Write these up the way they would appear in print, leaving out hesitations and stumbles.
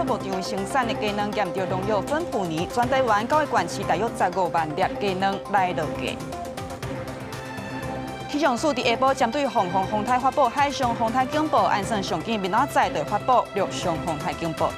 跳舞场生产的鸡卵验着农药粉去年，全台湾9个县市大约15万粒鸡卵来落价。气象署伫下晡针对防风台发布海上风台警报，按算上近明仔载就发布陆上风台警报。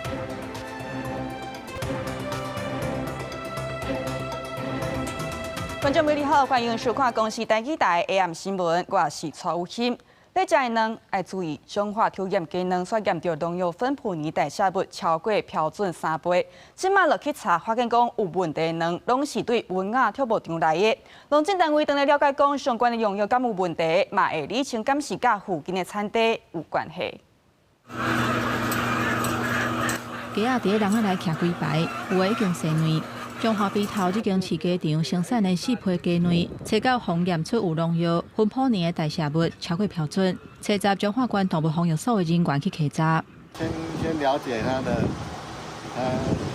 观众朋友好，欢迎收看公视台语台 AM 新闻，我是蔡有欣。在食的卵要注意，中华抽验鸡卵所验到农药粉普尼代谢物超过标准3倍。即马落去查，发现讲有问题的卵，拢是对文雅跳舞场来的。农政单位当来了解讲相关的用药敢有问题，嘛会厘清敢是甲附近的产地有关系。鸡仔伫人仔来徛几排，有的已经生卵。中华鼻头这间饲鸡场生产的4批鸡卵，测到风验出有农药、芬普尼的代谢物超过标准，采集中华关动物防疫所的人员去稽查。先了解它的，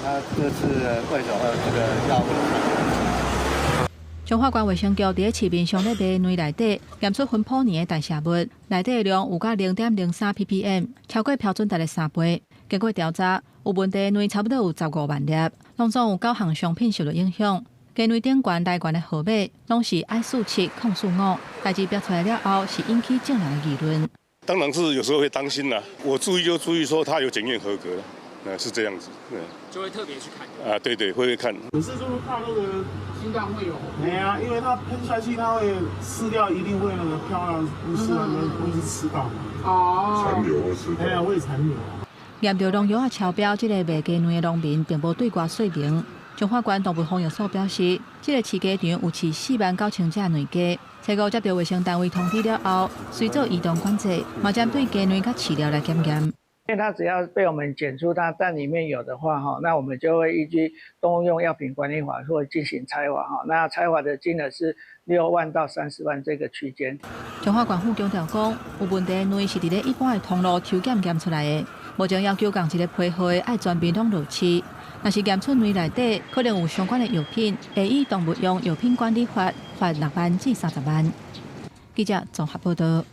它这次为什么这个药物？中华关卫生局伫市面上咧卖卵内底验出芬普尼的代谢物，内底的量有到0.03 ppm， 超过标准值的3倍。经过调查，有问题的卵差不多有15万粒，拢总有9项商品受到影响。鸡卵顶悬来源的号码拢是I47、控诉5，代志标出来了后，是引起正人的议论。当然是有时候会担心啦，我注意说它有检验合格，是这样子，就会特别去看。对，会看。可是就是怕那个心脏会有。没啊，因为它喷下去，它会饲料一定会那个漂亮，不是那个东西吃到嘛。哦。残留会吃到。哎呀，会残留。验到农药超标，这个卖鸡卵的农民并无对外说明。中华关动物防疫所表示，这个饲鸡场有饲49000只卵鸡，采购接到卫生单位通知了后，随做移动管制，嘛针对鸡卵甲饲料来检验。因为它只要被我们检出它蛋里面有的话，那我们就会依据动物用药品管理法或进行裁罚，那裁罚的金额是6万到30万这个区间。中华关副强调讲，有问题的卵是伫咧一般的通路抽检出来的，目前要求共一个批号的爱全面拢落市。若是验出卵内底可能有相关的药品，会以动物用药品管理法罚6万至30万。记者综合报道。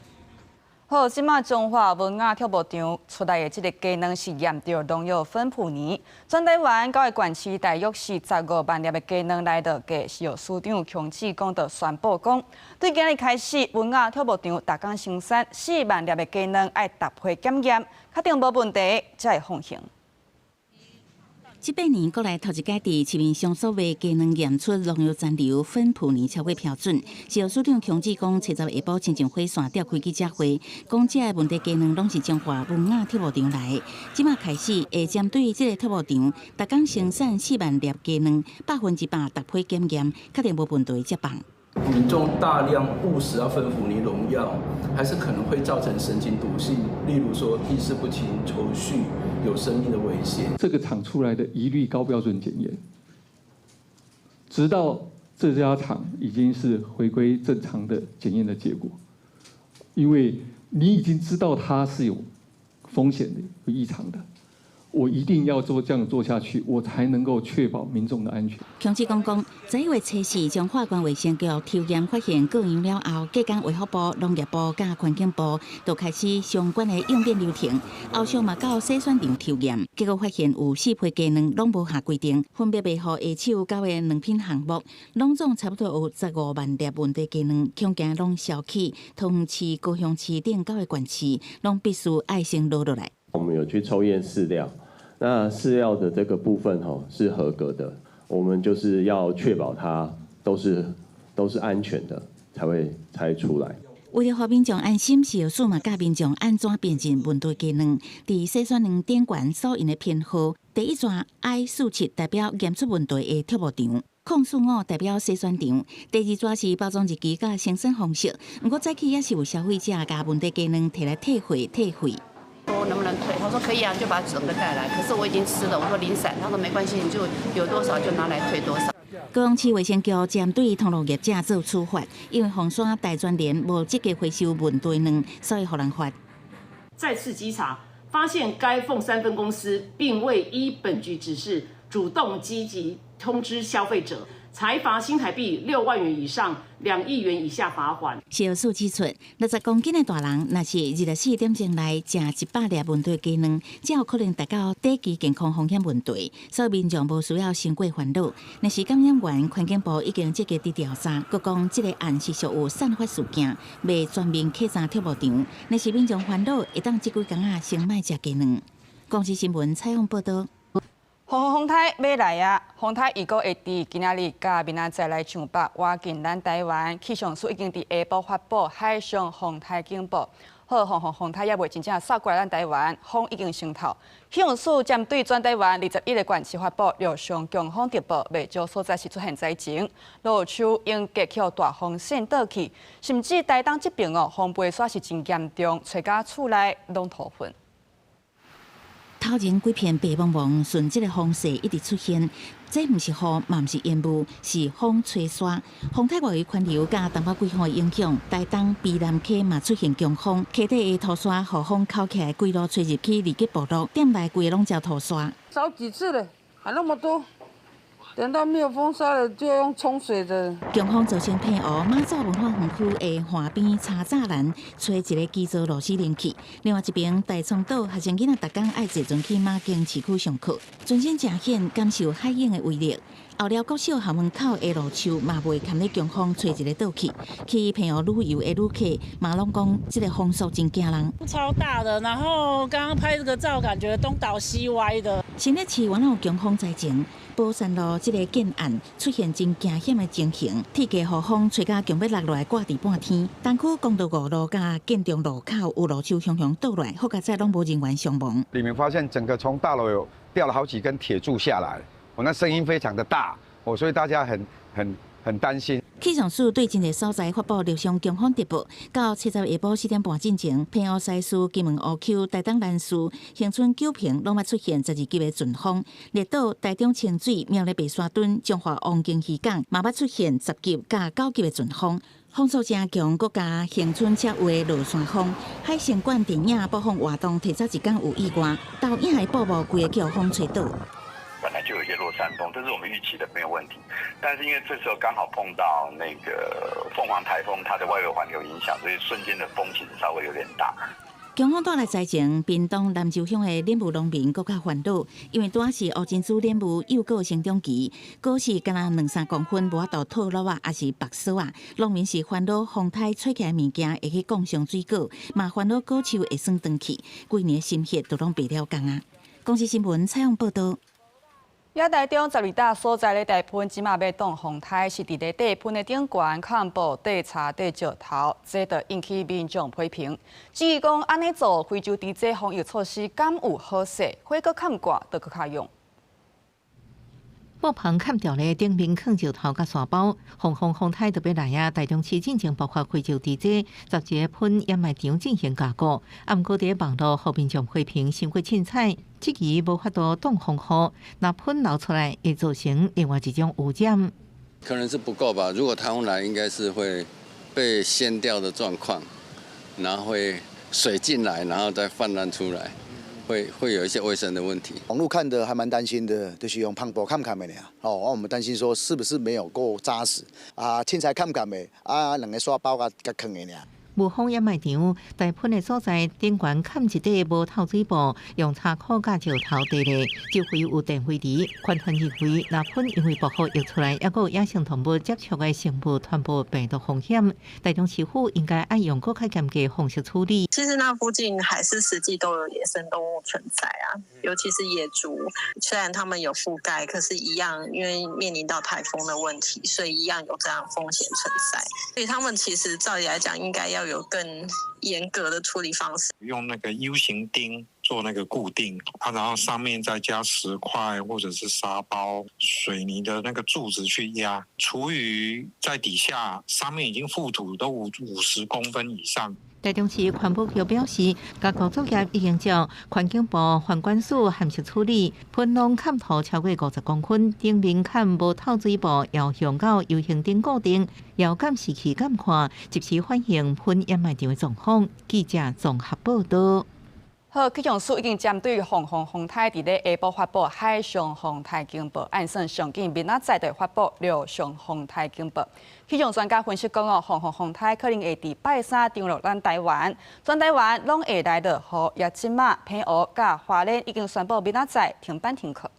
好，即马中华文雅跳舞场出来的这个鸡卵是验到农药芬普尼，全台湾9个县市大约是15万粒的鸡卵来到价，是由市长强志公就宣布讲，对今日开始，文雅跳舞场逐工生产4万粒的鸡卵，爱搭配检验，确定无问题才会放行。18年过来头一届伫市面上所卖鸡卵验出农药残留芬普尼超过标准，是由市长强志公30下晡亲像火线召开记者会，讲这个问题鸡卵拢是中华文雅跳舞场来的。即马开始会针对这个跳舞场，逐工生产4万粒鸡卵，100%搭配检验，确定无问题才放。民众大量误食到芬普尼农药，还是可能会造成神经毒性，例如说意识不清、抽搐，有生命的危险。这个厂出来的一律高标准检验，直到这家厂已经是回归正常的检验的结果，因为你已经知道它是有风险的、有异常的。我一定要这样做下去，我才能够确保民众的安全。强志讲，11月初4，中华关卫生局抽验发现个样了后，隔天卫福部、农业部甲环境部就开始相关的应变流程。后续嘛到洗选场抽验，结果发现有4批鸡卵拢无合规定，分别卖予下手9个2品项目，拢总差不多有15万粒问题鸡卵，恐惊拢烧起，桃园市、高雄市等9个县市拢必须爱先落来。我们有去抽验饲料。那饲料的这个部分是合格的，我们就是要确保它都是安全的，才出来。为了让民众安心，是由数码教民众安怎辨认问题鸡卵。伫洗选卵点管所用的编号，第一串 I47代表验出问题的跳舞场。控诉5代表洗选场，第2抓是包装日期甲生产方式。不过早起也是有消费者甲问题鸡卵摕来退货。说能不能退？他说可以啊，就把整个带来。可是我已经吃了，我说零散，他说没关系，你就有多少就拿来退多少。高雄市卫生局针对通路业者做处罚，因为红山大专联无积极回收问题卵，所以予人罚。再次稽查，发现该凤山分公司并未依本局指示主动积极通知消费者，裁罚新台币6万元以上2亿元以下罚款。消数指出，60公斤的大人，若是24点钟内食100粒问题鸡卵，才有可能达到低级健康风险问题。所以民众无需要先过烦恼。若是感染源，环境部已经积极伫调查，佮讲这个案是属有散发事件，未全面客查贴务场。若是民众烦恼，会当这几工仔先莫食鸡卵。公司新闻采访报道。风台要来啊！风台预估会伫今仔日甲明仔载来上北，挖进咱台湾。气象署已经伫下晡发布海上风台警报。好，风台也未真正扫过来咱台湾，风已经升透。气象署针对全台湾21个县市发布陆上强风特报，未少所在是出现灾情，路树因结起大风扇倒去，甚至台东这边风飞沙是真严重，吹甲厝内拢土粉。头前几片白茫茫，顺这个风势一直出现，这不是雨，嘛不是烟雾，是风吹沙。风台外围环流加东北季风的影响，台东卑南溪嘛出现强风，溪底的土沙和风靠起来，规路吹入去二级部落，店内规拢叫土沙。扫几次了，还那么多。等到没有风沙了，就用冲水的。强风造成偏乌，马祖文化园区的岸边茶栅栏吹一个基座螺丝连去。另外一边大创岛学生囡仔逐工爱坐船去马经市区上课，全身正显感受海影的威力。后寮国小校门口的路树嘛袂堪咧强风吹一个倒去，去偏乌旅游的旅客嘛拢讲，这个风速真惊人。超大的，然后刚刚拍这个照，感觉东倒西歪的。新北市原来有强风灾情。宝山路这个建案出现真惊险的情形，铁架雨风吹甲强要落来挂伫半天。东区公道5路甲建中路口有路树熊倒来，好佳在拢无人员伤亡。里面发现整个从大楼有掉了好几根铁柱下来，那声音非常的大，所以大家很担心。气象署对真个所在发布陆上强风特报，到7月下晡4点半进前，偏乌西市、金门乌区、台东南市、恒春九坪拢捌出现12级的阵风，列岛台中清水、苗栗白沙屯、彰化王金渔港嘛捌出现10级甲9级的阵风。风速正强，国加恒春侧围落山风，海参馆电影播放活动提早1天有意外，到影的布幕规个叫风吹倒。本来就有一些落山风，这是我们预期的，没有问题。但是因为这时候刚好碰到那个凤凰台风，它的外围环流影响，所以瞬间的风其实稍微有点大。强风带来灾情，屏东南州乡的莲雾农民更加烦恼，因为拄是乌珍珠莲雾幼果成长期，果实敢若2-3公分，无法度套落啊，还是白色啊。农民是烦恼风台吹起来物件会去降上水果，嘛烦恼果树会酸断去，规年心血都拢白了工啊。公司新闻采访报道。亚台中12大所在的大喷即马要挡风台，是伫咧地喷的顶悬看布底茶底石头，这就引起民众批评。至于讲安尼做，非洲伫这防疫措施敢有好势？火锅看挂都搁较用。木棚砍掉咧顶面放石头甲沙包，风台特别来啊！台中市进前爆发非洲地震，10个喷掩埋场进行加固。毋过伫网络互民众批评伤过凊彩，质疑无法度挡风雨，若喷流出来会造成另外一种污染。可能是不够吧？如果台风来，应该是会被掀掉的状况，然后会水进来，然后再泛滥出来。会有一些卫生的问题。网络看的还蛮担心的，就是用磅礴看的呀。我们担心说是不是没有够扎实啊？凊彩看的啊，两个沙包甲坑的呀。雾峰掩埋场大喷的所在，顶悬砍一块无透水布，用叉裤甲石头地咧，周围有电飞离，宽宽认为若喷因为薄荷溢出来，抑有野生动物接触的生物传播病毒风险。台中市府应该按用更加严格方式处理。其实那附近还是实际都有野生动物存在啊，尤其是野猪，虽然他们有覆盖，可是一样因为面临到台风的问题，所以一样有这样风险存在。所以他们其实照理来讲，应该要有更严格的处理方式，用那个 U 型钉做那个固定啊，然后上面再加石块或者是沙包、水泥的那个柱子去压。厨余在底下，上面已经覆土都50公分以上。台中市环保局表示，甲工作业已经照环境部环管署函实处理，喷笼砍头超过50公分，顶面砍无透水布，要向到U型钉固定，要监视器监看，及时反映喷掩埋场的状况。记者综合报道。好，气象署已经针对防洪洪台伫咧下晡发布海上洪台警报，按算上紧明仔载就发布陆上洪台警报。气象专家分析讲防洪洪台可能会伫拜三登陆咱台湾，全台湾拢会来到雨，也即马平湖甲花莲已经宣布明仔载停班停课。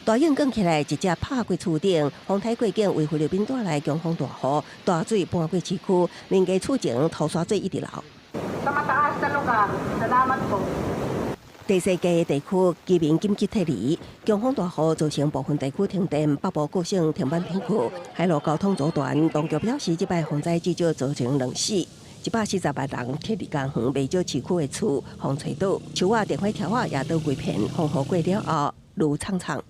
大雁降起来，一只拍过厝顶，洪台过境为菲律宾带来强风大雨，大水搬过市区，民家厝前土沙水一直流。第四届地区居民紧急撤离，强风大雨造成部分地区停电，北部各省停班停课，海陆交通阻断。当局表示，这摆洪灾至少造成人死，140万人撤离工园，未少市区的厝风吹倒，树啊、电火条啊也倒规片。风雨过了后，路苍苍。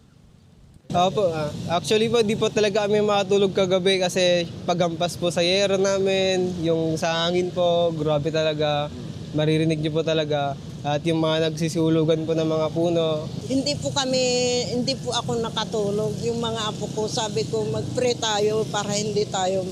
Opo, actually po di po talaga kami makatulog kagabi kasi paghampas po sa yero namin, yung sa hangin po, grabe talaga, maririnig niyo po talaga. At yung mga nagsisulugan po ng mga puno. Hindi po ako nakatulog. Yung mga apo ko, sabi ko mag-pray tayo para hindi tayo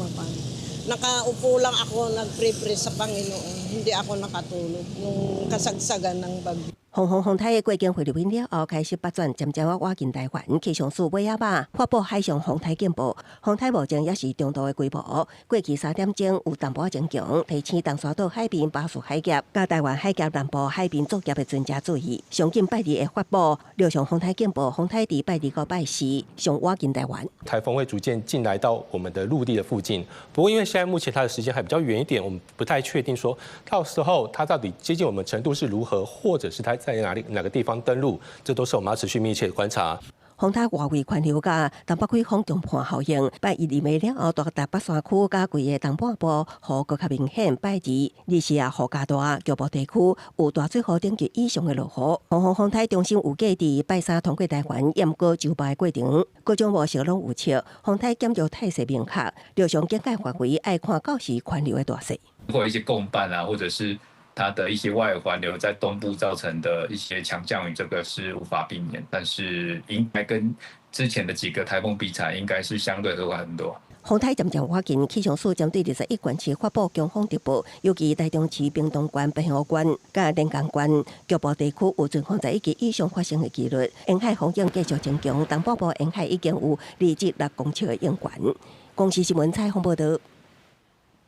Nakaupo lang ako, nag-pray sa Panginoon. Hindi ako nakatulog nung kasagsagan ng bagyo. 洪台过境菲律宾了后，开始北转，渐渐挖近台湾。气象署尾仔吧发布海上洪台警报，洪台目前也是中度的规模。过去3点钟有淡薄增强，提醒东沙岛海边巴士海峡、甲台湾海峡南部海边作业的专家注意。上近拜二会发布陆上洪台警报，洪台伫拜二到拜四上挖近台湾。台风会逐渐进来到我们的陆地的附近，不过因为现在目前它的时间还比较远一点，我们不太确定说到时候它到底接近我们程度是如何，或者是它在哪个地方登陆，这都是我们要持续密切的观察。洪台外围环流甲东北季风强盘效应，拜一日暝了后，大台北山区甲规个东半部雨搁较明显。拜二日时啊雨加大，局部地区有大水河等级以上的落雨。洪台中心有计伫拜三通过台湾，验过周报的过程，各种模式拢有测。洪台检测态势明确，陆上警戒范围爱看到时环流的大小。会有一些共伴啊，或者是它的一些外环流在东部造成的一些强降雨，这个是无法避免，但是应该跟之前的几个台风比起来，应该是相对和缓很多。洪台渐渐靠近，气象署针对21县市发布强风特报，尤其台中市屏东县、平湖县、甲连江县局部地区有阵风在1级以上发生的几率。沿海风景继续增强，东北部沿海已经有2至6公尺的淹源。公视新闻采访报道。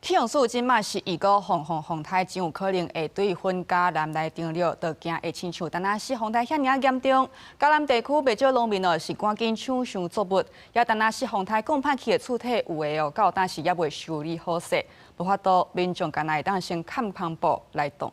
气象署即马是预估洪台真有可能会对分嘉南来登陆，就惊会亲像丹那市洪台遐尔严重。嘉南地区袂少农民是赶紧抢上作物，也丹那市洪台降歹去的厝体有的到当时也未修理好势，无法度民众干会当先砍篷布来动。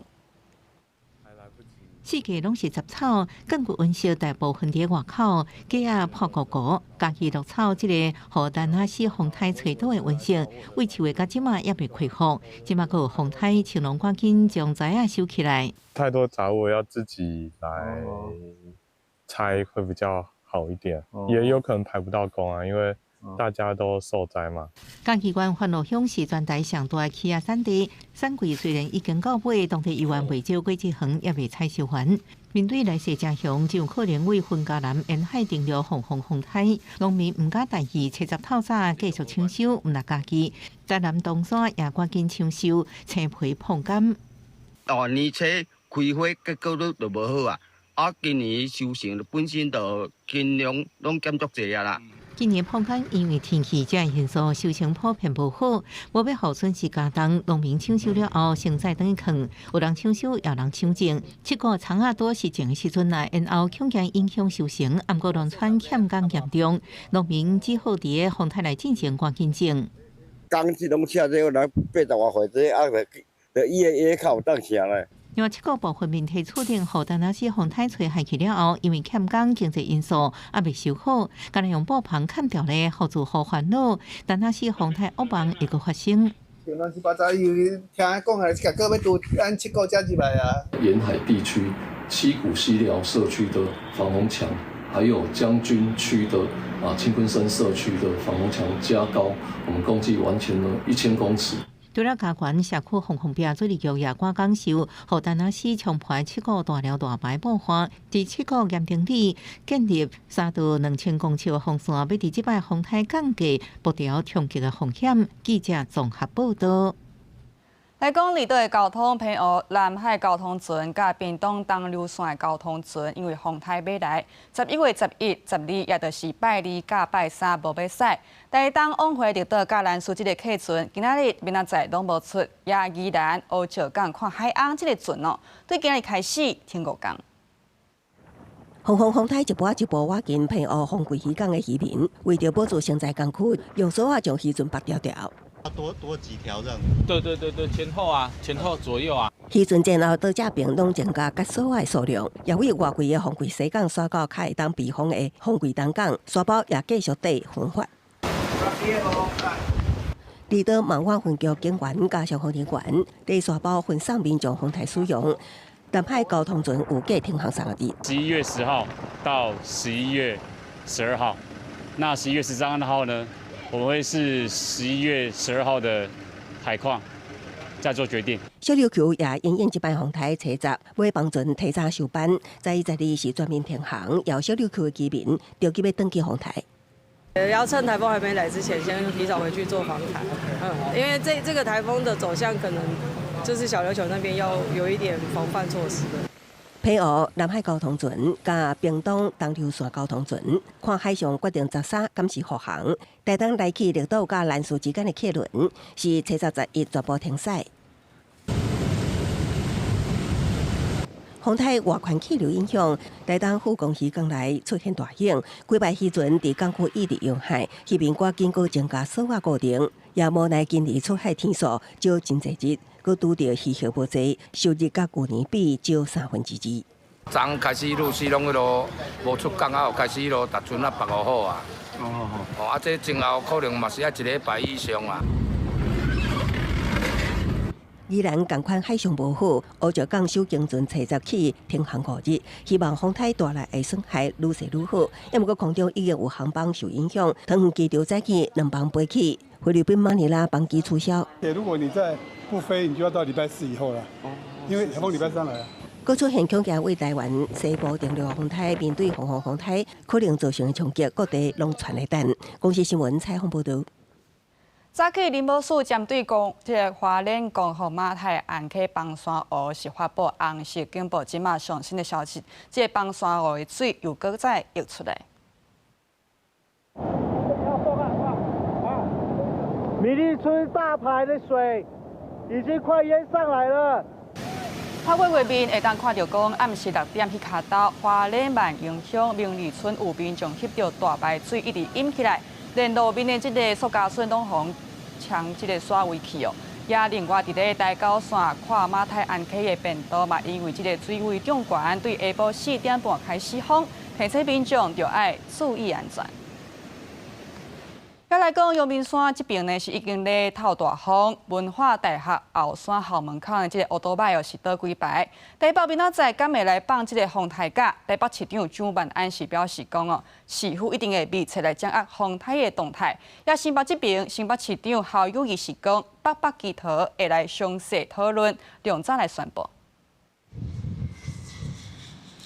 四界拢是杂草，根据温室大部分伫外口，鸡啊破谷谷，家己落草即个和丹那市洪台吹倒的温室，为树的到即马也未恢复，即马个洪台青龙赶紧将杂啊收起来。太多杂物要自己来拆会比较好一点，也有可能排不到工啊，因为大家都受灾嘛。嘉义县番路乡是全台上大的起亚产地，产季虽然已经到尾，当地渔员未少过节远也未采收完。面对来势正凶，就有可能为分嘉南沿海登陆洪台，农民唔敢大意，切杂透早继续抢收，唔落家己。在南东山也赶紧抢收，青皮碰柑。大年初开花结果都无好啊！啊，今年收成本身就尽量拢减足济啊啦。今年碰柑因为天气这样因素，收成普遍不好，无要好损失家当，农民抢收了后，先再等放，有人抢收，有人抢种。七个葱啊多时种的时阵啊，然后恐惊影响收成，毋过农村欠工严重，农民只好伫个风台来进行赶紧种。工资拢车这来80多岁，这啊就伊个野口当下来。另外，7个部分面体厝顶和丹那市洪台吹下去了后，因为欠工经济因素也未修好，干来用布棚砍掉咧，好助好烦恼。丹那市洪台恶梦又个发生。乱七八糟，又听讲还是个要多按7个加进来啊。沿海地区七股西寮社区的防洪墙，还有将军区的清昆山社区的防洪墙加高，我们共计完成了1000公尺。除了加权社区防壁水利局也赶讲修，和丹那市冲破7个大寮大排爆发，第7个验定里建立3到2000公尺的防线，要伫即摆洪台降低不调冲击的风险。记者综合报道。来讲，离岛的交通偏乌，南海交通船甲屏东东流线的交通船，因为风台要来，11月11、12，也就是拜2甲拜3无要驶。台东往回离岛甲兰屿这个客船，今仔日明仔载拢无出，也宜兰乌石港看海岸这个船哦，对今日开始停5天。风台一波一波挖进偏乌风柜渔港的渔民，为着保住生态港区，用手啊将渔船拔掉掉。多几条这样。对，前后左右啊。渔船前后到这边拢增加甲所的数量，也为外柜的风柜西港刷到开当避风的风柜东港，沙包也继续地分发。离岛万华分局警员加消防人员，对沙包分送民众风台使用。南海交通船有计停航3个日，11月10号到11月12号。那11月13号呢，我们会是11月12号的海况再做决定。小琉球也因应这班风台车闸，要帮船提早收班，在12是全面停航，要小琉球的居民着急要登记风台。要趁台风还没来之前，先提早回去做防台。因为这个台风的走向可能就是小琉球那边要有一点防范措施的。偏乌南海交通船甲屏东东流线交通船，看海上决定13敢是复航。台东来去离岛甲兰屿之间的客轮是车闸11全部停驶。风台外环气流影响，台东富公渔港内出现大影，几摆渔船伫港区一直用海，渔民赶紧过增加锁固定，也无奈今年出海天数少真侪日，佮拄着气候无济，收入甲去年比少2/3。昨开始陆续拢迄落无出港啊，开始迄落搭船啊绑好啊。啊，这前后可能嘛是要1礼拜以上啊。依然同款海象无好，乌石港首经船车闸起停航5日，希望风台带来的损害愈细愈好。也毋过空中已经有航班受影响，桃园机场早起2班飞起，菲律宾马尼拉班机取消。如果你再不飞，你就要到礼拜4以后了，因为台风礼拜3来了。各出现恐惊为台湾西部定流风台面对风台可能造成的冲击，各地拢传来等。公司新闻采访报道。早起林保署针对花莲公河马太安溪崩山湖是发布红色警报，即马上新的消息，这崩山湖的水又搁再溢出来。米利村大排的水已经快淹上来了。拍过画面会当看到讲，暗时6点去卡到花莲万荣乡明利村有民众翕到大排水一直淹起来，连路边的这个塑胶笋拢红将这个刷围去哦。也另外伫咧台九线看马太安溪的便道嘛，因为这个水位涨悬，对下晡4点半开始封，提醒民众就要注意安全。再来讲，阳明山这边呢是已经咧透大风，文化大学后山校门口的这个乌多摆又是倒几排。台北明仔载敢会来放这个风台架？台北市长蒋万安是表示讲哦，市府一定会密切来掌握风台的动态。也新北这边，新北市长侯友宜是讲，北北基桃会来详细讨论，两早来宣布。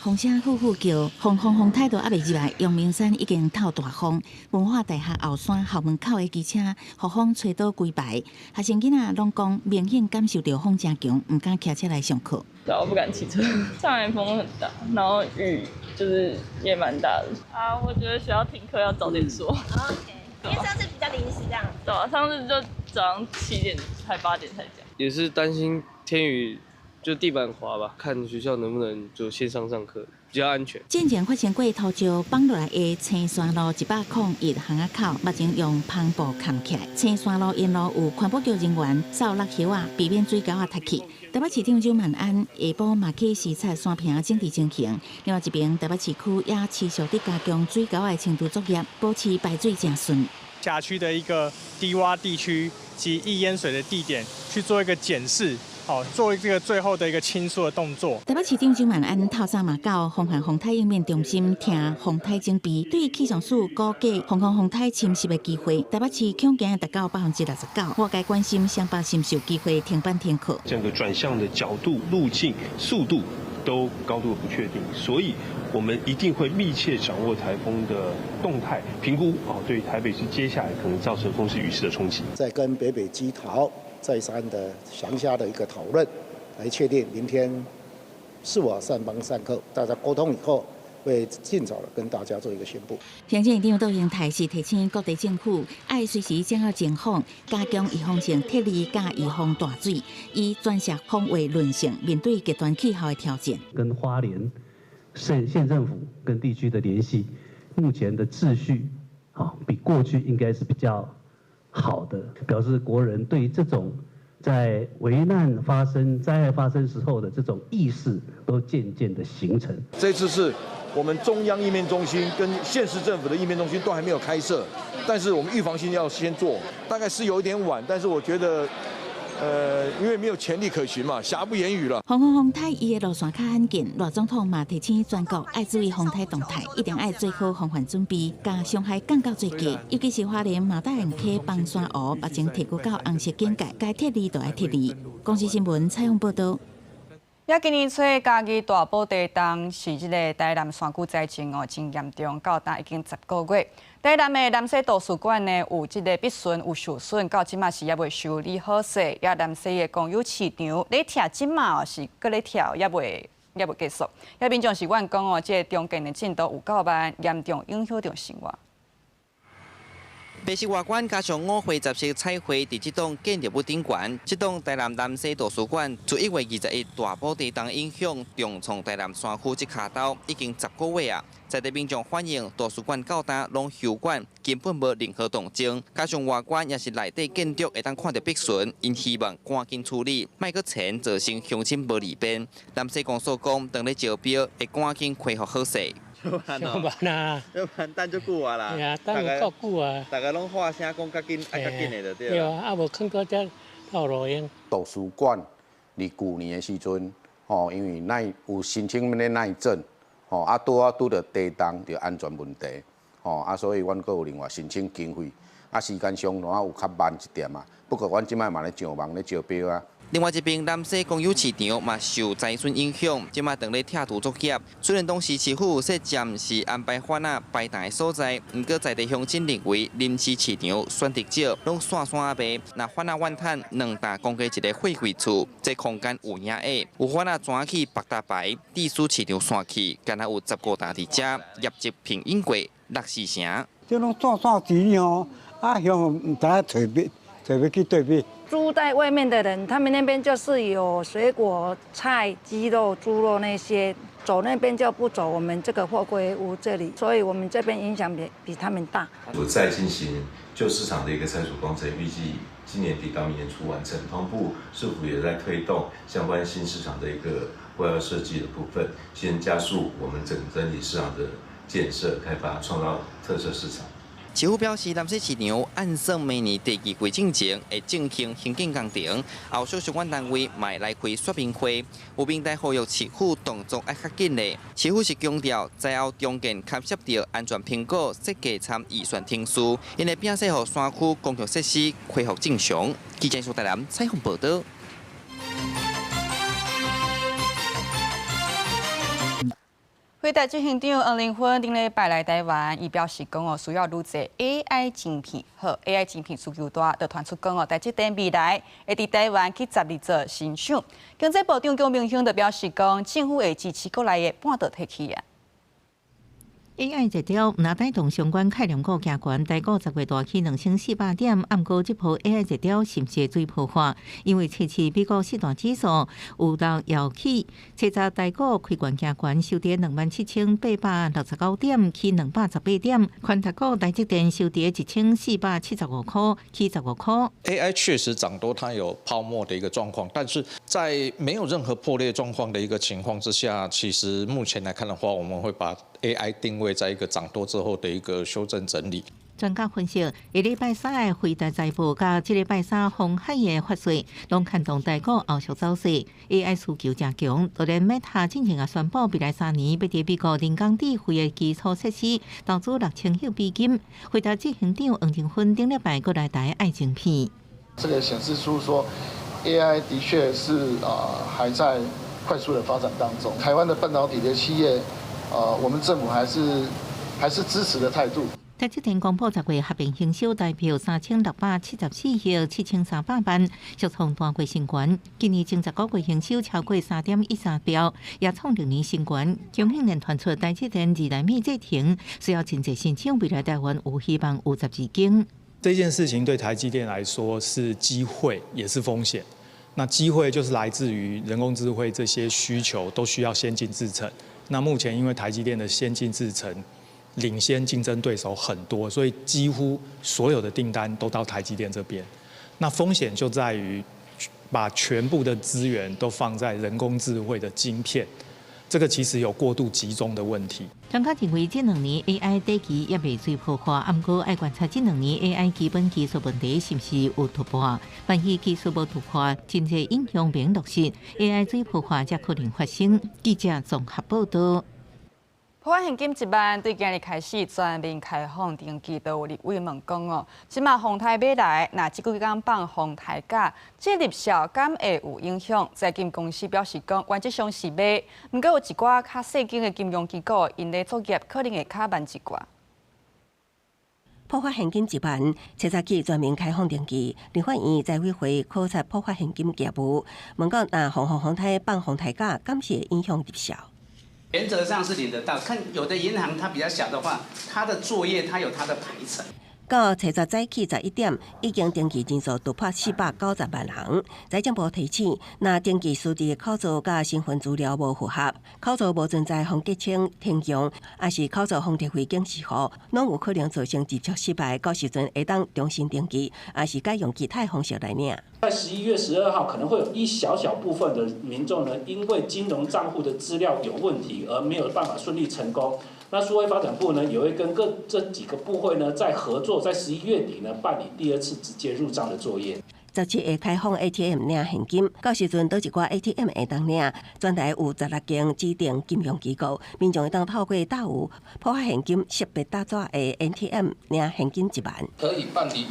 风声呼呼叫，风台都还未入来。阳明山已经透大风，文化大学后山校门口的机车，被风吹倒规排。学生囡仔拢讲，明显感受到风真强，唔敢骑车来上课。对，我不敢骑车，上来风很大，然后雨就是也蛮大的。啊，我觉得学校停课要早点说。OK， 因为上次比较临时这样。对啊，上次就早上7点还8点才讲。也是担心天雨。就地板滑吧，看学校能不能就线上上课，比较安全。之前发生过头石放落来的青山路101巷仔口，目前用篷布盖起来。青山路沿路有环保局人员扫落叶啊，避免水沟啊塌去。台北市长蒋万安下晡嘛去视察山坪整治情形。另外一边，台北市区也持续地加强水沟的清除作业，保持排水正顺。辖区的一个低洼地区及易淹水的地点去做一个检视。做这个最后的一个清疏的动作。台北市长蒋万安透早嘛到风寒风台应变中心听风台警备，对于气象署估计风台侵袭的机会，台北市恐惊达到69%。我该关心双北是不是有机会停班停课。整个转向的角度、路径、速度都高度不确定，所以我们一定会密切掌握台风的动态，评估对台北市接下来可能造成风势雨势的冲击。在跟北北基桃再三的详加的一个讨论，来确定明天是否上班上课，大家沟通以后。会尽早的跟大家做一个宣布。行政院长杜英台是提醒各地政府，爱随时掌握情况，加强预防性撤离甲预防大水，以专项防卫论性面对极端气候的挑战。跟花莲县政府跟地区的联系，目前的秩序比过去应该是比较好的，表示国人对于这种在危难发生、灾害发生时候的这种意识都渐渐的形成。这次是我们中央应变中心跟县市政府的应变中心都还没有开设，但是我们预防性要先做，大概是有一点晚，但是我觉得。因为没有潜力可循嘛，瑕不掩瑜了。风台伊的路线较罕见，罗总统嘛提醒全国爱注意风台动态，一定爱做好防范准备，将伤害降到最低。尤其是花莲马大人溪崩山湖，目前提高到红色警戒，该撤离就要撤离。公司新闻采访报道。也今年初嘉义大埔地震是这个台南山区灾情真严重，到今已经10个月。台南的南西图书馆呢，有这个壁损有受损，到即马是也未修理好势。也南西的公有市场咧拆，即马是搁咧跳，也未结束。也民众是怨讲这个重建的进度有够慢，严重影响到生活。白色外观加上5灰杂色彩绘，伫这栋建筑物顶悬。这栋台南南西图书馆自1月21日大埔地震影响，重创台南山区这卡刀已经10个月啊。在地民众反映，图书馆到今拢休馆，根本无任何动静。加上外观也是内底建筑会当看到壁损，因希望赶紧处理，莫搁钱造成乡亲无利便。南西公所讲，当咧招标会赶紧恢复好势。上班啊！上班等足久啊啦！对啊，等有够久啊！大家拢喊声讲较紧，爱较紧的就对。对啊，啊无看到这套路用。图书馆伫旧年的时阵，因为有申请咧耐震，拄着地震着安全问题，所以阮阁有另外申请经费，时间上有较慢一点啊。不过阮即摆嘛咧上网咧招标啊。另外一边，南西公有市场嘛受灾损影响，即马当咧拆除作业。虽然当时市府说暂时安排番仔摆档的所在，不过在地乡亲认为临时市场选择少，拢散散卖。那番仔万摊2大公家一个货柜厝，这空间有影下，有番仔转去北大牌地书市场散去，敢若有15大伫遮，业绩平应过6-4成。这拢散钱哦，乡唔知找要去对比。住在外面的人，他们那边就是有水果、菜、鸡肉、猪肉那些，走那边就不走我们这个货柜屋这里，所以我们这边影响比他们大。有在进行旧市场的一个拆除工程，预计今年底到明年初完成。同步市府也在推动相关新市场的一个外贸设计的部分，先加速我们整体市场的建设开发，创造特色市场。市府表示，南西市场按算明年第2季进前会进行兴建工程，后续相关单位卖来开说明会，有明代呼吁市府动作要较紧嘞。市府是强调，在后重建牵涉到安全评估、设计参预算厅书，因为并说，互山区公共设施恢复正常。记者苏台南采访报道。辉达执行长黄玲芬顶礼拜来台湾，伊表示讲需要愈侪 AI 晶片，好 AI 晶片需求大，就传出讲在这点未来会伫台湾去12座新厂。经济部长龚明鑫就表示讲，政府会支持国内的半导体企业。AI 热潮拿带动相关概念股行悬，台股10月大起2400点，暗过这波 AI 热潮是不是最破坏？因为测试美国四大指数有人摇起，测查台股开悬行悬，收跌27869点，起218点，宽台股台积电收跌1475块，起15块。AI 确实涨多，它有泡沫的一个状况，但是在没有任何破裂状况的一个情况之下，其实目前来看的话，我们会把 AI 定位在一个涨多之后的一个修正整理。专家分析，礼拜3的辉达财报加这礼拜3鸿海的发税，拢牵动台股后续走势。AI 需求正强，就连 Meta 进行宣布，未来3年要伫美国人工智慧的基础设施投资6000亿美金。辉达执行长黄玲芬顶礼拜过来台爱晶片。这个显示出说 ，AI 的确是还在快速的发展当中。台湾的半导体的企业。我们政府还是支持的态度。台积电公布10月合并营收代表3674亿7300万，续创单月新高。今年前10个月营收超过3.13兆，也创6年新高。中兴连传出台积电2奈米制程需要真济新厂，未来台湾有希望有12间。这件事情对台积电来说是机会，也是风险。那机会就是来自于人工智慧这些需求都需要先进制程。那目前因为台积电的先进制程领先竞争对手很多，所以几乎所有的订单都到台积电这边。那风险就在于把全部的资源都放在人工智慧的晶片，这个其实有过度集中的问题。专家认为，这2年 AI 底期也未最破坏，不过要观察这2年 AI 基本技术问题是不是有突破。万一技术无突破，真济影响免落实 ，AI 最破坏才可能发生。记者综合报道。破坏现金1万，对今日开始全面开放登记。都有立委问讲哦，即马宏泰买来，那即几天放宏泰价，这入效敢会有影响？财金公司表示讲，原则上是买，不过有一寡较细间的金融机构，因咧作业可能会较慢一寡。破发现金1万，七早起全面开放登记。立法院财委会考察破发现金业务，问讲那宏泰放宏泰价，敢是会影响入效？原则上是领得到，看有的银行它比较小的话，它的作业它有它的排程。到七早早起11点，已经登记人数突破490万人。财政部提醒，若登记数字的口座甲身份资料无符合，口座无存在风结清停用，还是口座风特会警示号，拢有可能造成集出失败。到时阵会当重新登记，还是改用其他方式来领。在11月12号，可能会有一小部分的民众呢，因为金融账户的资料有问题，而没有办法顺利成功。那数位发展部呢，也会跟这几个部会呢，在合作，在11月底呢，办理第2次直接入账的作业。17会开放 ATM 领现金，到时阵倒一寡 ATM 会当领。全台有16间指定金融机构，民众会当透过大有破发现金识别大纸的 ATM 领现金1万。可以办理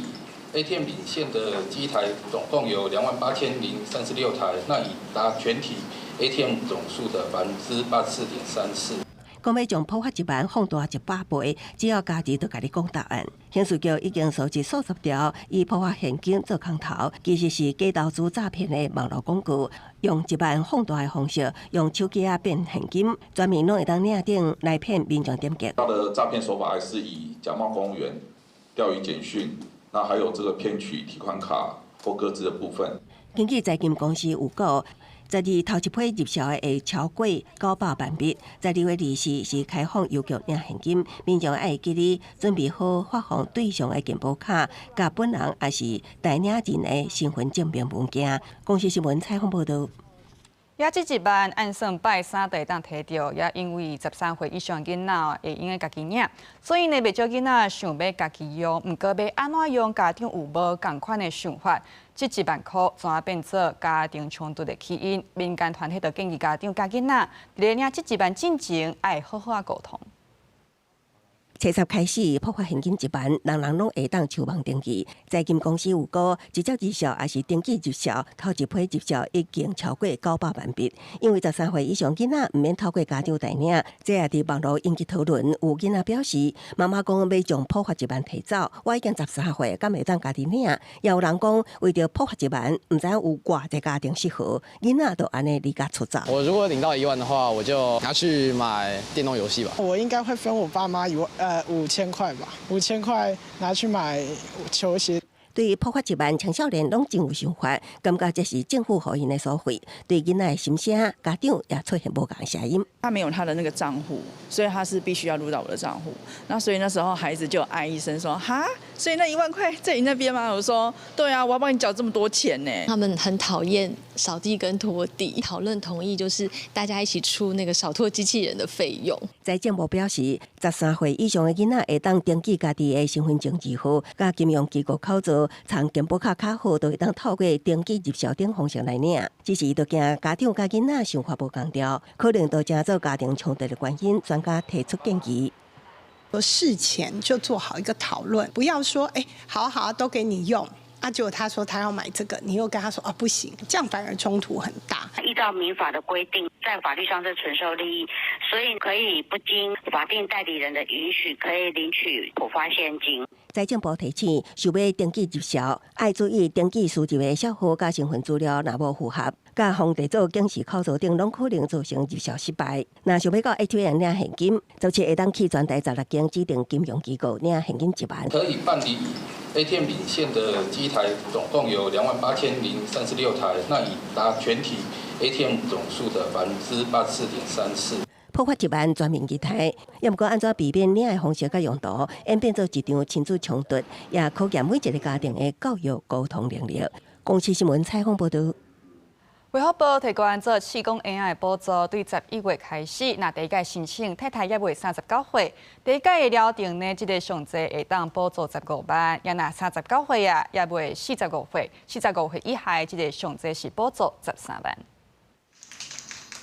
ATM 领现的机台总共有28036台，那已达全体 ATM 总数的84.34%。讲要将破发1万放大100倍，只要家己就甲你讲答案。刑事局已经收集数十条以破发现金做空头，其实是假投资诈骗的网络工具，用1万放大的方式，用手机变现金，专门拢会当领定来骗民众点击。他的诈骗手法还是以假冒公务员、钓鱼简讯，那还有这个骗取提款卡或个资的部分。根据财金公司预估。12头一批入销的会超过900万笔，12月24是开放邮局领现金，民众爱记得准备好发放对象的健保卡、甲本人也是代领人的身份证明文件。公司新闻采访报道。也这1万按算拜3会当摕到，也因为13岁以上囡仔会用个家己领，所以呢，袂少囡仔想要家己用，毋过要安怎用，家长有无共款的想法？这1万块怎变做家庭冲突的起因？民间团体就建议家长甲囡仔伫领这1万之前，爱好好沟通。七早开始破发现金1万，人人拢会当抽网登记。财金公司有估，直接入销还是登记入销，头一批入销已经超过900万笔。因为13岁以上囡仔毋免透过家长代领，这也伫网络引起讨论。有囡仔表示，妈妈讲要将破发1万提走，我已经13岁，敢会当家己领？也有人讲，为着破发1万，毋知有偌济家庭适合，囡仔就安尼离家出走。我如果领到1万的话，我就拿去买电动游戏吧。我应该会分我爸妈5000块吧，5000块拿去买球鞋。对于破发1万，青少年拢真有想法，感觉这是政府予因的所费。对囡仔的心声，家长也出现无共的声音。他没有他的那个账户，所以他是必须要入到我的账户。那所以那时候孩子就哀一声说：“哈，所以那1万块在你那边吗？”我说：“对啊，我要帮你缴这么多钱呢。”他们很讨厌扫地跟拖地，讨论同意就是大家一起出那个扫拖机器人的费用。财政部表示，13岁以上的囡仔会当登记家己的身份证字号，甲金融机构口座、藏健保卡卡号，都会当透过登记入销等方式来领。只是都惊家长甲囡仔想法无共调，可能都成做家庭冲突的原因。专家提出建议。事前就做好一个讨论，不要说好都给你用，结果他说他要买这个，你又跟他说不行，这样反而冲突很大。依照民法的规定，在法律上是纯受利益，所以可以不经法定代理人的允许，可以领取普发现金。财政部提醒，想要登记入校，要注意登记输入的小户甲身份资料若无符合，甲房地组警示口座等，拢可能造成入校失败。若想要到 ATM 领现金，则是会当去全台16间指定金融机构领现金1万。可以办理 ATM 领现的机台总共有28036台，那已达全体 ATM 总数的84.34%。破发1万全面机台，也毋过安怎避免领的方式甲用途，演变做一场亲子冲突，也考验每一个家庭的教育沟通能力。公视新闻采访报道。卫福部提供做市公 AI 补助，对11月开始，那第一届申請太太也未39歲，第一屆的了定呢，即个上濟會當補助15萬，也那39歲啊，也未45歲，45歲以下即個上濟是補助13萬。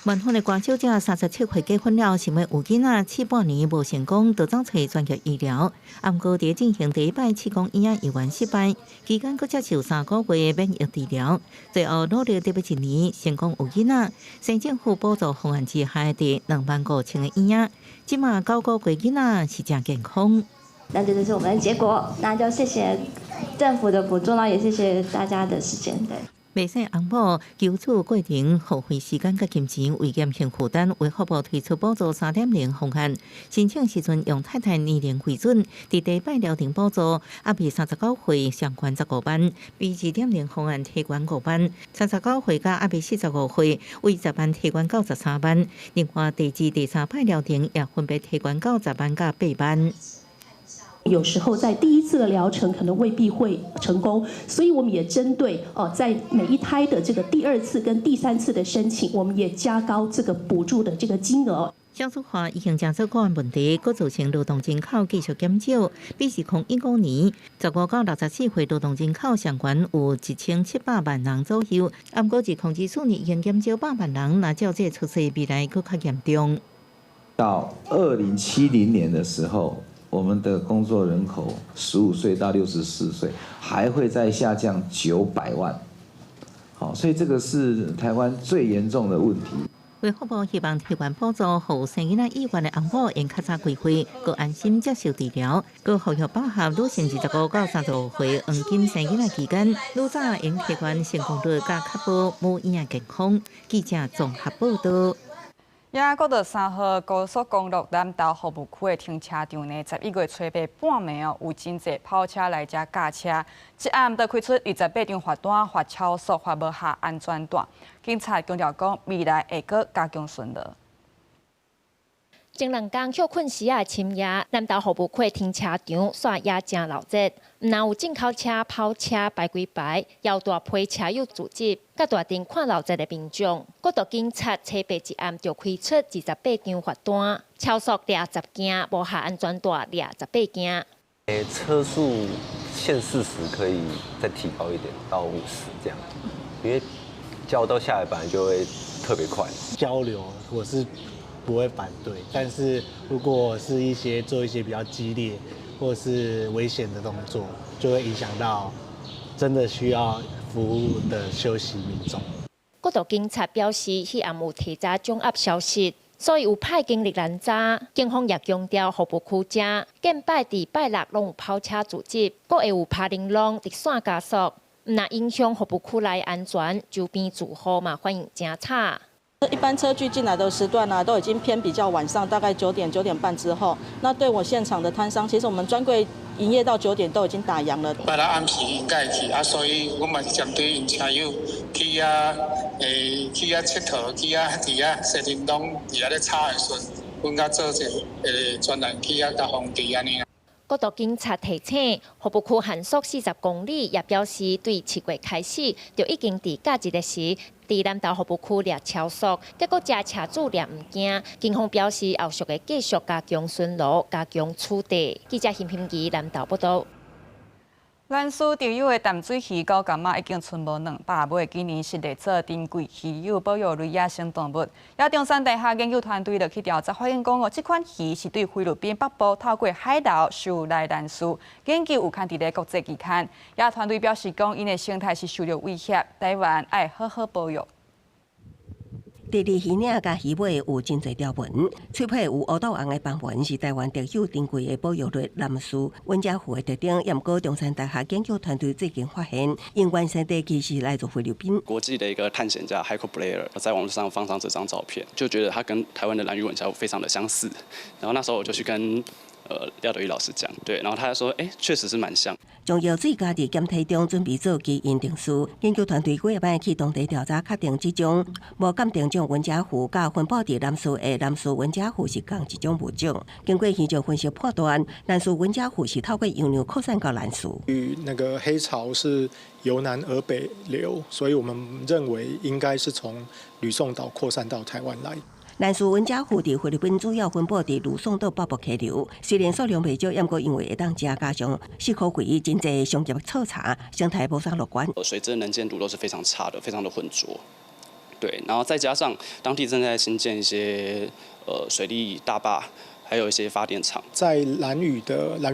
万豐的關小姐37歲結婚了，想要有囡仔試半年無成功，就走找專業醫療。毋過伫進行第一擺子宮醫醫院失敗，期間佫接受3個月免疫治療，最後努力第1年成功有囡仔。省政府補助方案之下的25000個醫院，即馬9個月囡仔是正健康。那这就是我們的結果，那就謝謝政府的補助啦，也謝謝大家的時間。對。未使翁某求助過程耗費時間甲金錢為減輕負擔，衛福部推出補助3.0方案。申請時陣用太太年齡為準，伫第一擺了定補助，阿未39歲上懸15萬，比2.0方案提懸5萬；39歲甲阿未45歲為10萬提懸到13萬。另外第2、第3擺了定也分別提懸到10萬甲8萬。有时候在第一次的疗程可能未必会成功，所以我们也针对在每一胎的这个第2次跟第3次的申请，我们也加高这个补助的这个金额。消暑化已经正做个案问题，佫造成勞動人口繼續減少。比是2015年，15到64歲勞動人口上懸有1700萬人左右，毋過自2014年已經減少8萬人，那照這趨勢未來佫較嚴重。到2070年的時候，我們的工作人口15歲到64歲還會再下降900萬，好，所以這個是台灣最嚴重的問題。衛福部希望提懸補助，互生囡仔意願的翁某用較早規劃，佮安心接受治療，佮呼籲包含女性25到35歲黃金生囡仔期間，愈早用提懸成功率，甲確保母嬰仔健康。記者綜合報道。國道3號高速公路南投服務區的停車場呢，11月初八半暝有真濟跑車來遮駕車，一暗就開出28張罰單，罰超速，罰無下安全帶。警察強調講，未來會閣加強巡邏。前2天休困時啊，深夜南投服務區停車場煞也真鬧熱，唔但有進口車、跑車排幾排，也大批車友聚集，甲大庭看鬧熱的民眾。國道警察初八一暗就開出28張罰單，超速抓10件，無下安全帶抓18件。車速限40可以再提高一點到50這樣，因為交到下來本來就會特別快。交流我是不會反對，但是如果是做一些比較激烈或是危險的動作，就會影響到真的需要服務的休息民眾。國道警察表示，迄暗有提早掌握消息，所以有派警力攔查。警方也強調，服務區遮見拜伫拜六攏有跑車聚集，閣會有拍鈴攏直線加速，唔若影響服務區內安全，周邊住戶嘛反應真差。一般車距進來的時段都已經偏比較晚上，大概9點、9點半之後。那對我現場的攤商，其實我們專櫃營業到9點都已經打烊了。拜六暗時應該去所以我嘛針對因車友去去佚佗，去佇設定攏佇咧吵的時陣，阮甲做者專人去甲防治安尼。國道警察提醒，服務區限速40公里，也表示對7月開始就已經佇假日的時，佇南投服務區掠超速，結果駕車主掠唔驚。警方表示後續會繼續加強巡邏，加強處理。記者陳平儀南投報道。兰屿特有的淡水鱼高柑仔已经存无200尾，今年是来做珍贵稀有保育类野生动物。也中山大学研究团队就去调查，发现讲这款鱼是对菲律宾北部透过海盗收来兰屿，研究有刊伫咧国际期刊。也团队表示讲，因的生态是受到威胁，台湾爱好好保育。地理鱼领甲鱼尾有真侪条纹，喙皮有乌豆红的斑纹，是台湾特有珍贵的保育类蓝屿温家湖的特点。也毋过，中山大学研究团队最近发现，因原生地其实来自菲律宾。国际的一个探险家 Heiko Blair 在网络上放上这张照片，就觉得它跟台湾的兰屿文家湖非常的相似。然后那时候我就去跟廖德义老师讲，对，然后他说，确实是蛮像。中药水加伫检体中准备做基因定序，研究团队几日摆去当地调查，确定这种无鉴定种文家湖，甲分布伫南屿的南屿文家湖是同一种物种。经过现场分析判断，南屿文家湖是透过洋流扩散到南屿。那个黑潮是由南而北流，所以我们认为应该是从吕宋岛扩散到台湾来。南屿文家湖伫菲律宾主要分布伫吕宋岛北部溪流，虽然数量袂少，不过因为会当食加上适可贵，真侪商业草茶，生态无啥乐观。水质能见度都是非常差的，非常的浑浊。对，然后再加上当地正在新建一些水利大坝，还有一些发电厂。在兰屿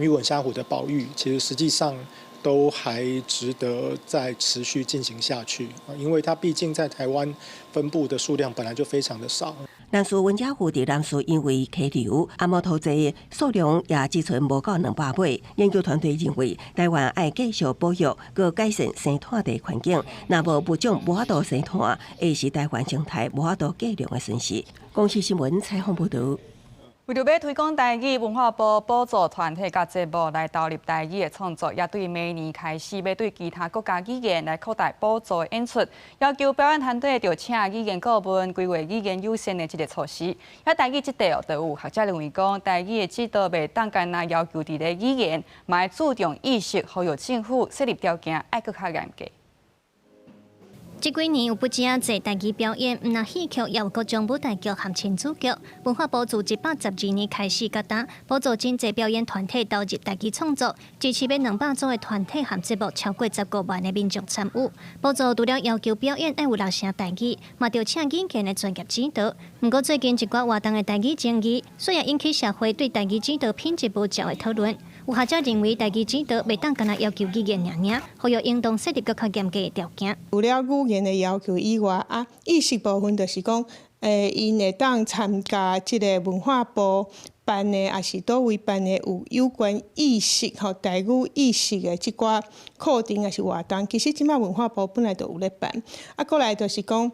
文虾湖的保育，其实实际上都还值得再持续进行下去，因为它毕竟在台湾分布的数量本来就非常的少。南屿文家湖伫南屿因为溪流阿摩土质数量也只存无到200尾。研究团队认为，台湾爱继续保育，佮改善生态地环境。若无物种无法度生态，会是台湾生态无法度计量的损失。公视新闻采访报道。为着要推广台语，文化部补助团体甲节目来投入台语的创作，也对明年开始要对其他国家语言来扩大补助的演出，要求表演团队就请语言顾问规划语言优先的这个措施。也台语这块就有学者认为讲，台语的指导袂当干那要求伫咧语言，嘛要注重意识，呼吁政府设立条件，爱更较严格。这几年有不止侪台语表演，毋但戏剧也有各种舞台剧和亲子剧。文化部自112年开始甲打，补助真侪表演团体投入台语创作，支持要200组的团体和节目超过15万的民众参与。补助除了要求表演要有6成台语，嘛要请语言的专业指导。不过最近一寡活动的台语争议，虽然引起社会对台语指导品质无照的讨论。有学者认为，台语指导袂当干那要求语言尔，呼吁应当设立更较严格的条件。除了语言的要求以外，意识部分就是讲，因会当参加即个文化部办的，也是倒位办的有关意识和台语意识的即寡课程，也是活动。其实即摆文化部本来就有咧办，过来就是讲。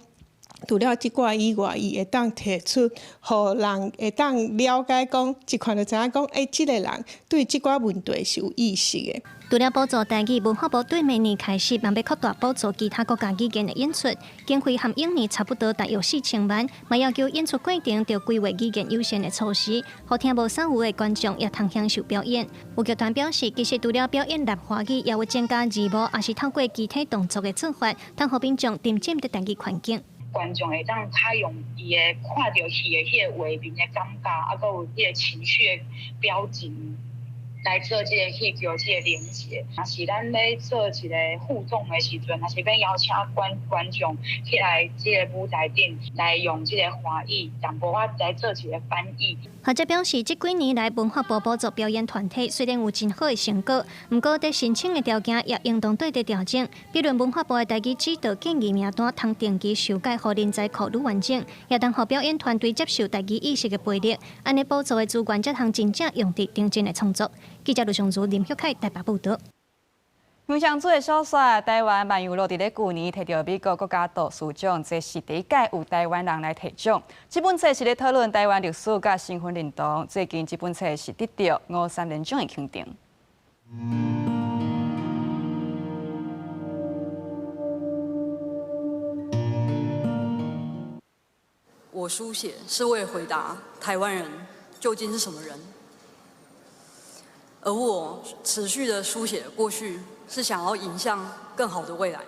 除了即寡以外，伊会当提出，互人会当了解讲，一看就知影讲，即个人对即寡问题是有意识的。除了补助台语，文化部对明年开始，嘛要扩大补助其他国家语言的演出，经费和英年差不多，大约4000万。嘛要求演出过程要规划语言优先的措施，好听无捎有的观众也通享受表演。有剧团表示，其实除了表演立华语，也会增加字幕，也是透过肢体动作的做法，通互民众沉浸在台语环境。观众会当较用伊的看到戏的迄个画面的感觉，还有迄个情绪的表情，来做即个戏剧即个连接。若是咱要做一个互动的时阵，若是要邀请观众起来即个舞台顶来用即个华语，淡薄仔来做一个翻译。学者表示，这几年来文化部补助表演团体虽然有真好的成果，不过在申请的条件也应当对调整。比如文化部的台语指导建议名单通定期修改，互人才库愈完整，也当互表演团队接受台语意识的培育。安尼补助的资源才通真正用伫认真的创作。记者卢尚祖、林旭凯台北报道。影像组的小说台湾漫游录伫咧去年摕到美国国家图书奖，这是第一届有台湾人来摕奖。这本册是咧讨论台湾历史甲身份认同。最近这本册是得到53年奖的肯定。我书写是为回答台湾人究竟是什么人，而我持续的书写过去，是想要迎向更好的未来。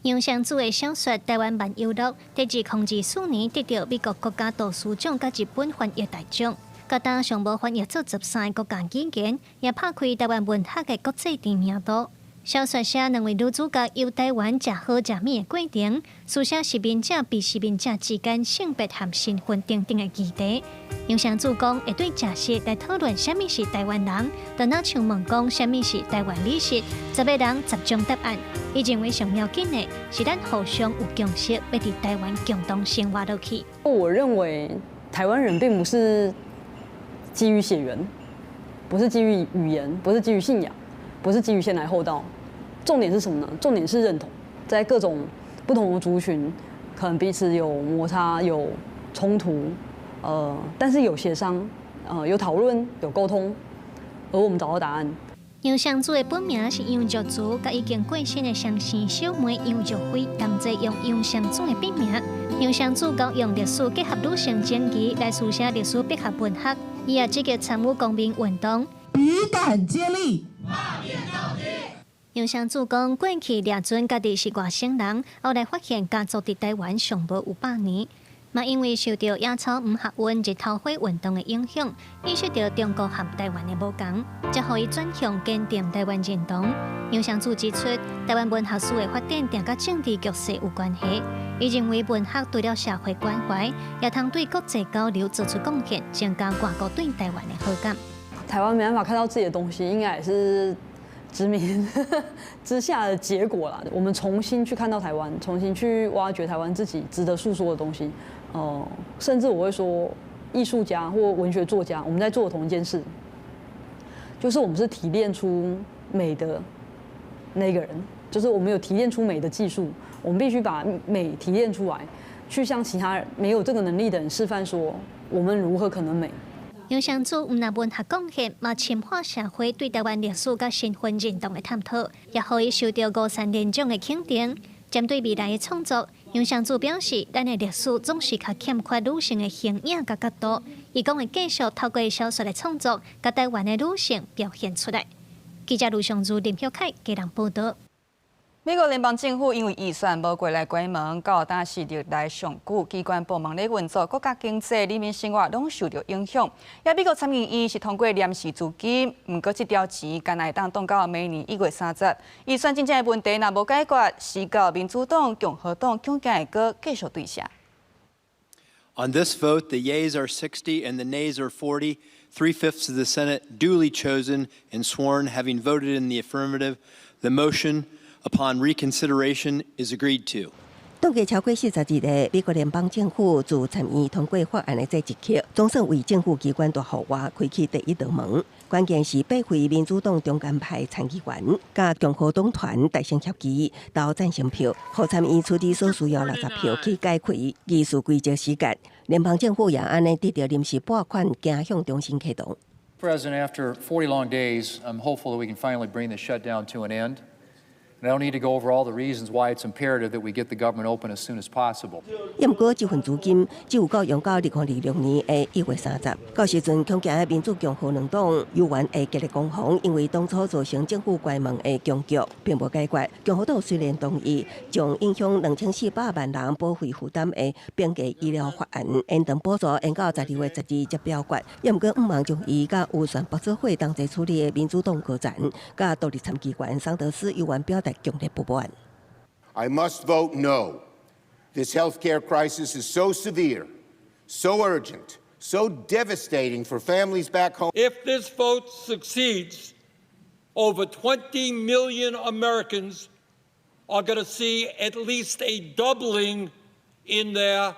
影像组的小说《台湾漫游录》在2024年得到美国国家图书奖甲日本翻译大奖，甲当上无翻译做13个国家语言，也拍开台湾文学的国际知名度。小说写两位女主角由台湾食好食美的过程，书写实名者比实名者之间性别和身份等等的议题。影像主讲会对食食来讨论什么是台湾人，就那像问讲什么是台湾美食，10个人10种答案。伊认为上要紧的是咱互相有共识，要伫台湾共同生活落去。我认为台湾人并不是基于血缘，不是基于语言，不是基于信仰，不是基于先来后到。重点是什么呢？重点是认同，在各种不同的族群，可能彼此有摩擦、有冲突，但是有协商，有讨论、有沟通，而我们找到答案。杨湘珠的本名是杨玉珠，甲已经过身的双生小妹杨玉辉，同齐用杨湘珠的笔名。杨湘珠讲用历史结合女性正义来书写历史笔合文学，伊也积极参与公民运动，笔杆接力。杨湘珠讲，过去掠准家己是外省人，后来发现家族伫台湾尚无有100年。嘛，因为受到野草唔合运、日头火运动的影响，意识到中国和台湾的无同，才互伊转向坚定台湾认同。杨湘珠指出，台湾文学史的发展定甲政治局势有关系。伊认为文学除了社会关怀，也通对国际交流做出贡献，增加外国对台湾的好感。台湾没办法看到自己的东西，应该也是殖民之下的结果啦。我们重新去看到台湾，重新去挖掘台湾自己值得诉说的东西。甚至我会说，艺术家或文学作家，我们在做的同一件事，就是我们是提炼出美的那个人，就是我们有提炼出美的技术，我们必须把美提炼出来，去向其他没有这个能力的人示范说，我们如何可能美。杨湘珠唔但文学贡献，嘛深化社会对台湾历史甲身份认同的探讨，也可以受到53年奖的肯定。针对未来的创作，杨湘珠表示，咱的历史总是较欠缺女性的形影甲角度，伊讲会继续透过小说的创作，甲台湾的女性表现出来。记者卢尚如、林晓凯给人报道。美国联邦政府因为预算无过来关门，到当时历来上久，机关部门咧运作，国家经济、人民生活拢受到影响。也美国参议院是通过临时资金，不过这条钱干来当冻到明年1月30。预算真正的问题若无解决，是到民主党、共和党恐惊会阁继续对下。On this vote, the yeas are 60 and the nays are 40. 3/5 of the Senate duly chosen and sworn, having voted in the affirmative. The motion upon reconsideration is agreed to. 冻结超过42个美国联邦政府自参议通过法案的这一刻，总算为政府机关大户外开启第一道门。关键是8位民主党中间派参议员甲共和党团大胜协议投赞成票，互参议出资所需要60票去解开议事规则时间。联邦政府也安尼得到临时拨款，行向重新启动。President, after 40 long days, I'm hopeful that we can finally bring the shutdown to an end. And I don't need to go over all the reasons why it's imperative that we get the government open as soon as possible. 不过，这份资金只有够用到2026年的1月30。到时阵，恐惊民主共和两党议员会激烈攻防，因为当初造成政府关门的僵局并无解决。共和党虽然同意将影响2400万人保费负担的变价医疗法案延长补助，延到12月12日才表决。不过，唔望将伊甲预算博览会同齐处理的民主党高层甲独立参议员桑德斯议员表达强烈不满。I must vote no. This healthcare crisis is so severe, so urgent, so devastating for families back home. If this vote succeeds, over 20 million Americans are going to see at least a doubling in their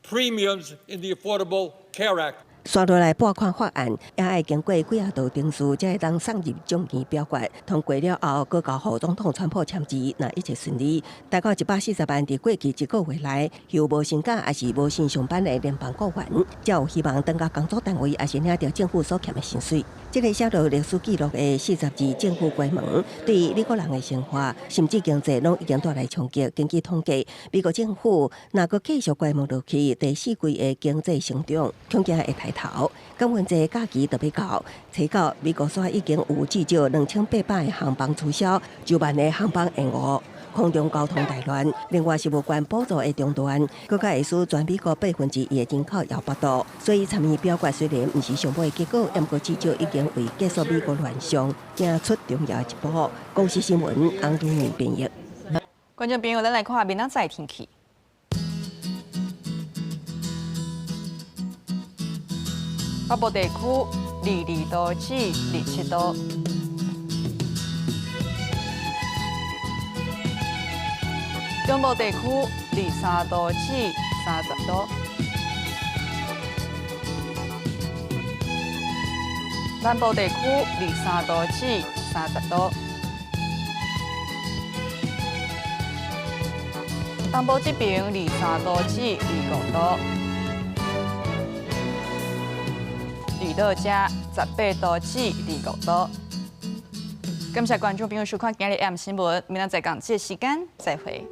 premiums in the Affordable Care Act. 刷落来拨款法案，也要经过几啊道程序，才会当送入众议表决。通过了后，搁交副总统川普签字，若一切顺利，大概140万伫过去1个月来有无薪假，还是无薪上班的联邦雇员，才有希望登到工作单位，还是领到政府所欠的薪水。这个写入历史记录的40字政府关门，对美国人的生活甚至经济拢已经带来冲击。根据统计，美国政府若搁继续关门落去，第4季的经济成长恐惊会抬头。感恩节假期特别到，查到美国线已经有至少2800个航班取消，10万个航班延误。空中交通大乱。另外是有关补助的中断，佮会使全美国2%的人口摇巴肚。所以参与表决虽然不是上尾的结果，不过至少已经为结束美国乱象行出重要的一步。公司新闻洪金年编译。观众朋友，咱来看明仔载天气。北部地区22度至27度，中部地区23度至30度，南部地区23度至30度，东部这边23度至25度。绿岛遮18度至25度。感谢观众朋友收看今日 AM 新闻，明仔载讲这时间再会。